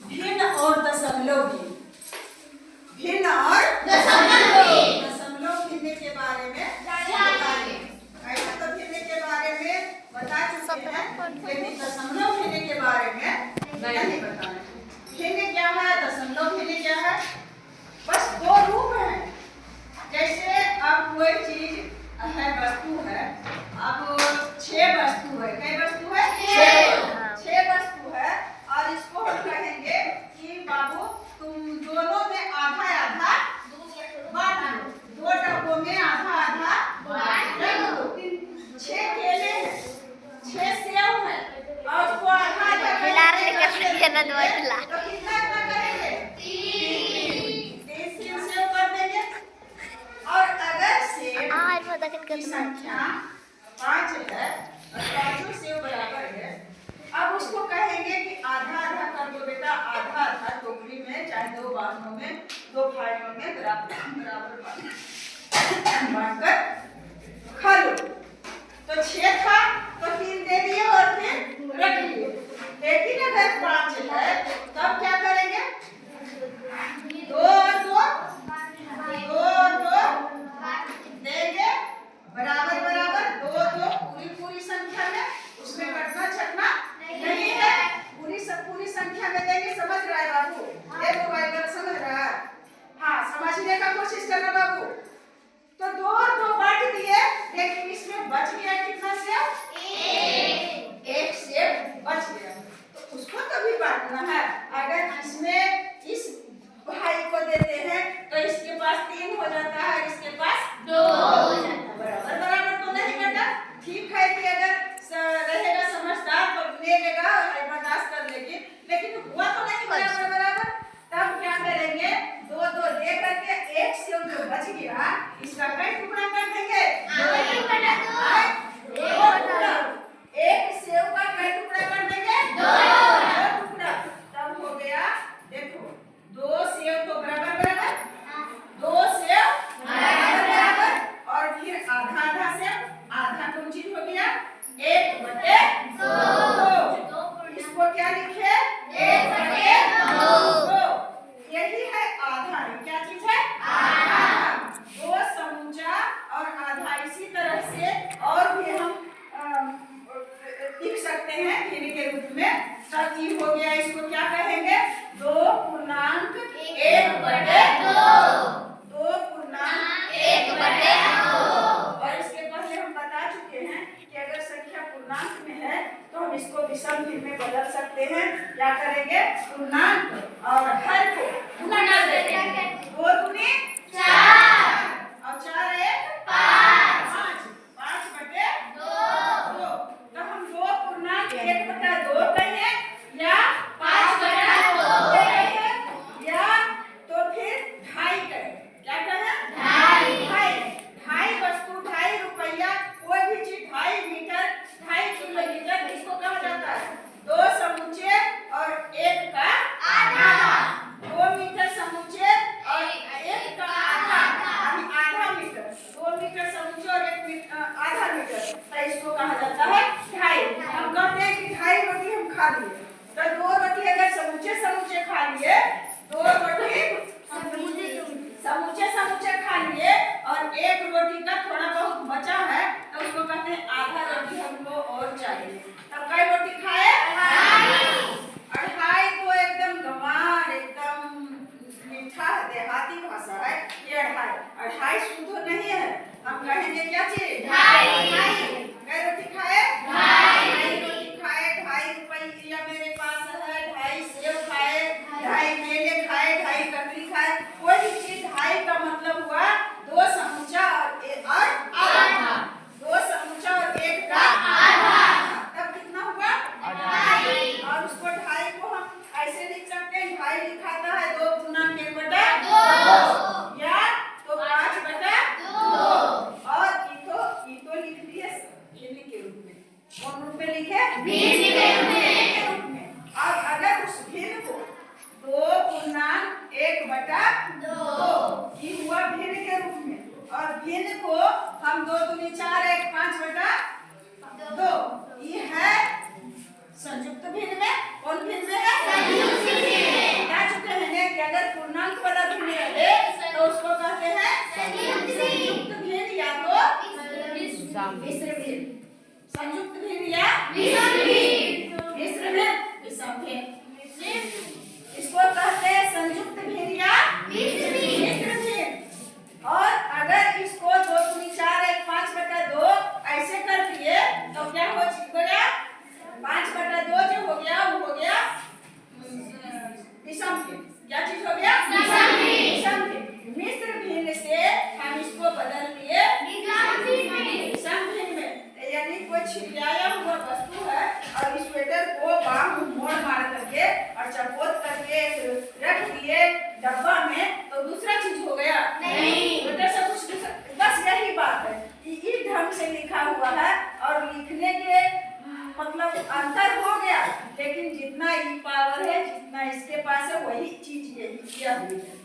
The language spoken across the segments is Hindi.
भिन्न और दशमलव भिन्न, भिन्न और दशमलव भिन्न के बारे में बताएंगे। ऐसा तो भिन्न के बारे में बता चुके हैं, लेकिन दशमलव भिन्न के बारे में नहीं बताना। भिन्न क्या है, दशमलव भिन्न क्या है? बस दो रूप हैं। जैसे अब कोई चीज है, वस्तु है, अब 6 वस्तु है। कई वस्तु है? 6 वस्तु है। और इसको हम कहेंगे कि बाबू तुम दोनों में आधा आधा बांट लो, 2 डब्बों में आधा आधा बांट लो। 6 केले हैं, 6 सेव है, और उसको आधा आधा तो कितना करेंगे? 3 सेव कर देंगे। और अगर सेव की संख्या 5 है और 5 सेव बराबर है, अब उसको कहेंगे कि आधा आधा कर दो बेटा, आधा आधा टोकरी में, चाहे 2 बासनों में, 2 थालियों में बराबर बांटकर खा लो। तो 6 था तो 3 दे दिए और फिर रख लिए। लेकिन अगर 5 है तब क्या करेंगे? 2 और 2 देंगे बराबर बराबर, 2 2 पूरी संख्या में, उसमें कटना छटना नहीं है। पूरी संख्या में देंगे। समझ रहा है बाबू? ये मोबाइल पर समझ रहा है? हाँ, समझने का कोशिश करना बाबू। तो 2 और 2 बांट दिए, लेकिन इसमें बच गया कितना सेव? एक सेव बच गया। तो उसको तो भी बांटना है। अगर इसमें इस भाई को देते हैं तो इसके पास 3 हो जाता है, इसके पास 2 हो जाता है। बराबर बराबर तो नहीं बेटा। ठीक है कि अगर रहेगा समझदार तो ले लेगा, बर्दाश्त कर लेगी, लेकिन हुआ तो नहीं बराबर बराबर। तब क्या करेंगे? 2 2 दे करके एक सेव जो बच गया, इसका कई टुकड़ा कर देंगे? 2 टुकड़ा। एक सेव का कई टुकड़ा कर देंगे? 2 टुकड़ा। तब हो गया, देखो 2 सेव तो बराबर बराबर, 2 सेव बराबर, और फिर आधा आधा सेव, आधा कौन चीज हो गया? 1/2। इसको क्या लिखे? 1/2। यही है आधा। क्या चीज है? आधा। 2 समूचा और आधा। इसी तरह से और भी हम लिख सकते हैं भिन्न के रूप में। तब ये हो गया, इसको क्या कहेंगे? 2.1/2। 2.1/2। और इसके पहले हम बता चुके हैं कि अगर संख्या पूर्णांक में है तो हम इसको विषम भिन्न में बदल सकते हैं। क्या करेंगे? पूर्णांक और हर को गुणा कर देंगे। 2 दूनी 4 और 4 1 5। 5/2। तो हम 2.1/2 कहें या 5/2 कहें, या तो फिर 2.5 कहें। क्या कहें? 2.5 वस्तु, 2.5 रुपया, कोई भी चीज 2.5 मीटर, 2.5 किलोमीटर, इसको कहा जाता है 2 समूचे और 1 का आधा। 2 मीटर समूचे और 1 का आधा, यानी आधा मीटर। 2 मिश्र भिन्न। संयुक्त भिन्न या मिश्र भिन्न, विषम भिन्न। इसको कहते हैं संयुक्त भिन्न या मिश्र भिन्न। और अगर इसको 2 दूनी 4 1 5/2 ऐसे कर दिए तो क्या हो गया? 5/2 जो हो गया वो हो गया विषम भिन्न। क्या चीज हो गया? विषम भिन्न। मिश्र भिन्न से हम इसको बदल दिए विषम भिन्न में। यानी कोई छिपाया हुआ वस्तु है और इस स्वेटर को बांध मोड़ मार करके और चपोत करके रख दिए डब्बा में तो दूसरा चीज हो गया? नहीं, स्वेटर से कुछ बस यही बात है कि इस ढंग से लिखा हुआ है और लिखने के मतलब अंतर हो गया, लेकिन जितना ई पावर है जितना इसके पास है वही चीज यही किया हुई है।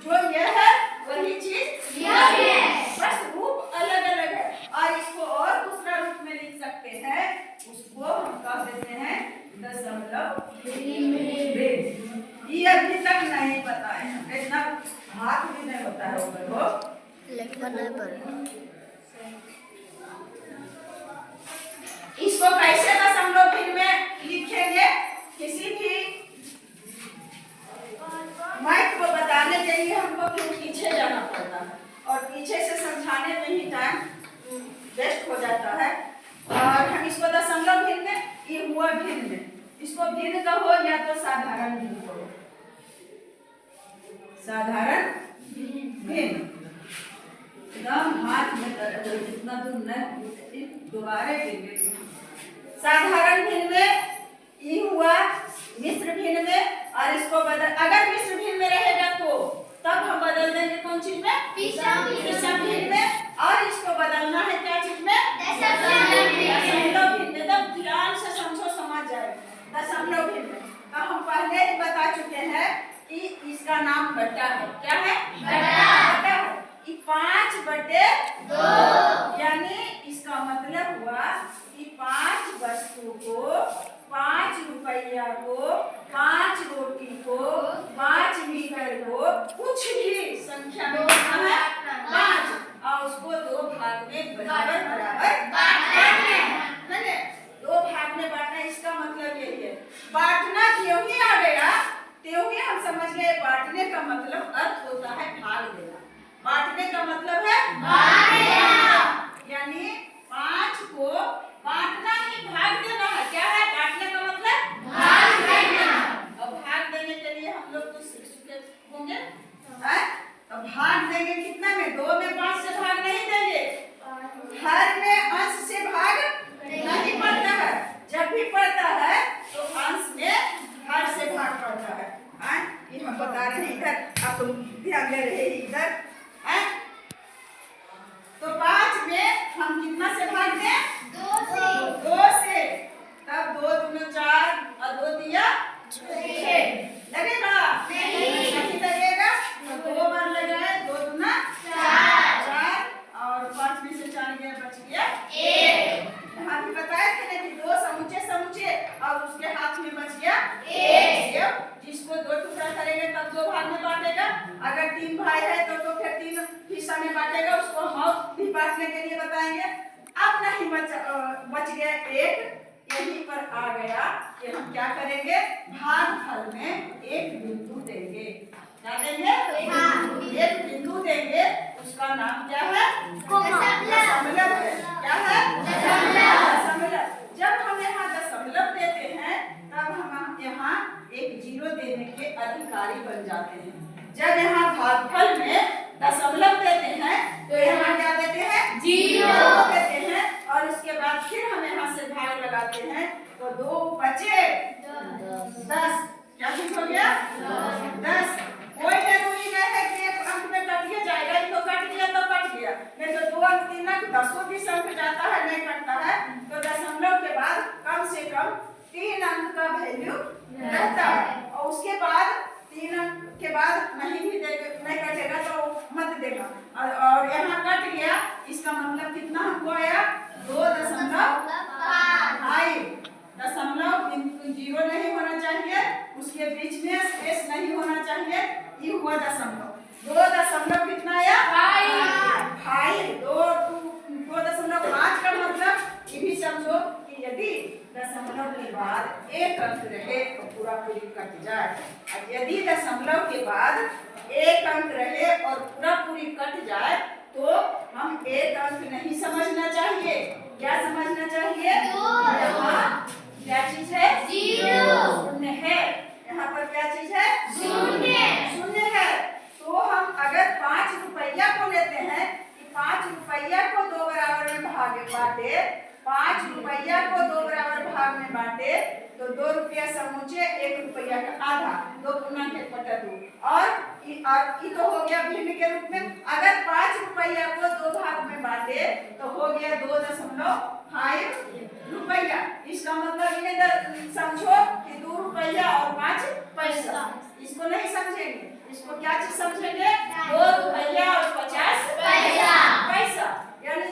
जो यह है वही चीज यह है, बस रूप अलग अलग है। और इसको और दूसरा रूप में लिख सकते हैं, उसको हम कह देते हैं दशमलव भिन्न। ये अभी तक नहीं पता है, इतना हाथ भी नहीं होता है ऊपर को लिखने पर। इसको कैसे दशमलव भिन्न में लिखेंगे? किसी भी मैथ को बताने के लिए हमको फिर पीछे जाना पड़ता है और पीछे से समझाने में ही टाइम वेस्ट हो जाता है। और हम इसको दशमलव भिन्न में, ये हुआ भिन्न में, इसको भिन्न कहो या तो साधारण भिन्न कहो। साधारण भिन्न एकदम हाथ में जितना दूर नहीं दोबारा गिर। साधारण भिन्न में ये हुआ मिश्र भिन्न में। और इसको बदल, अगर मिश्र भिन्न में रहेगा तो तब हम बदल देंगे कौन चीज में? विषम भिन्न में। और इसको बदलना है क्या चीज में? दशमलव भिन्न। एकदम ध्यान से समझो, समझ जाएगा। दशमलव भिन्न का हम पहले ही बता चुके हैं कि इसका नाम बट्टा है। क्या है? बट्टा है। 5/2 यानी इसका मतलब हुआ कि 5 वस्तु को, 5 रुपया को, 5 रोटी को, 5 मीटर को, कुछ भी संख्या में कितना है? 5, और उसको 2 भाग में बराबर बांटना है। 2 भाग में बांटना, इसका मतलब यही है। बांटना क्यों ही आ गया त्यों ही हम समझ गए बांटने का मतलब अर्थ होता है भाग देना। बांटने का मतलब है भाग देना, यानी 5 को बांटना ही भाग देना है। क्या है बांटने का मतलब? भाग देना। और भाग देने के लिए हम लोग तो सीख चुके होंगे, तो भाग देंगे कितना में? 2 में 5 से भाग नहीं देंगे। हर में अंश से भाग नहीं पड़ता है। जब भी पड़ता है तो अंश में हर से भाग पड़ता है। ये हम बता रहे हैं, इधर आप ध्यान दे रहे हैं इधर। तो 5 में हम कितना से भाग दें? 2 से। तब 2 दूनी 4 और 2 दिया 6। लगेगा? नहीं लगेगा। तो 2 बार लगाए, 2 दूना 4 और 5 में से 4 गया, बच गया 1। यहाँ भी बताया थे कि 2 समूचे और उसके हाथ में बच गया 1। जिसको 2 टुकड़ा करेंगे तब 2 भाग में बांटेगा। अगर 3 भाई है तो फिर 3 हिस्सा में बांटेगा। उसको हम भी बांटने के लिए बताएंगे। अब नहीं बच गया 1, यहीं पर आ गया कि हम क्या करेंगे? भागफल में एक बिंदु देंगे। क्या देंगे? एक बिंदु देंगे। उसका नाम क्या है? दशमलव है। क्या है? दशमलव। जब हम यहाँ दशमलव देते हैं तब हम यहाँ एक 0 देने के अधिकारी बन जाते हैं। जब यहाँ भागफल में दशमलव देते हैं तो यहाँ क्या देते हैं? 0 देते हैं। और इसके बाद फिर हम यहाँ से भाग लगाते हैं तो 2 बचे 10। क्या कुछ हो गया? 10। कोई जरूरी नहीं है कि एक अंक में कट गया जाएगा। तो कट गया तो कट गया, नहीं तो 2 अंक 3 अंक 10 भी अंक जाता है, नहीं कटता है। तो दशमलव के बाद कम से कम 3 अंक का वैल्यू रहता है। और उसके बाद 3 अंक के बाद नहीं कटेगा तो मत देगा। और यहाँ कट गया, इसका मतलब कितना हमको आया? 2.5। दशमलव 0 नहीं होना चाहिए, उसके बीच में स्पेस नहीं होना चाहिए। ये हुआ दशमलव। 2 दशमलव कितना आया? 5। 2.5 का बाद एक अंक रहे तो पूरा पूरी कट जाए, और यदि दशमलव के बाद एक अंक रहे और पूरा पूरी कट जाए तो हम एक अंक नहीं समझना चाहिए। क्या समझना चाहिए? यहाँ क्या चीज है? शून्य है। यहाँ पर क्या चीज है? शून्य है। तो हम अगर 5 रुपया को लेते हैं कि 5 रुपया को 2 बराबर में बांटे, 5 रुपया को 2 बराबर भाग में बांटे तो 2 रुपया समूचे 1 रुपया का आधा, 2 पूर्णांक 1/2। और ये तो हो गया भिन्न के रूप में। अगर 5 रुपया को 2 भाग में बांटे तो हो गया 2.5 रुपया। इसका मतलब ये समझो कि 2 रुपया और 5 पैसा। इसको नहीं समझेंगे, इसको क्या चीज समझेंगे? 2 रुपया और 50 पैसा। यानी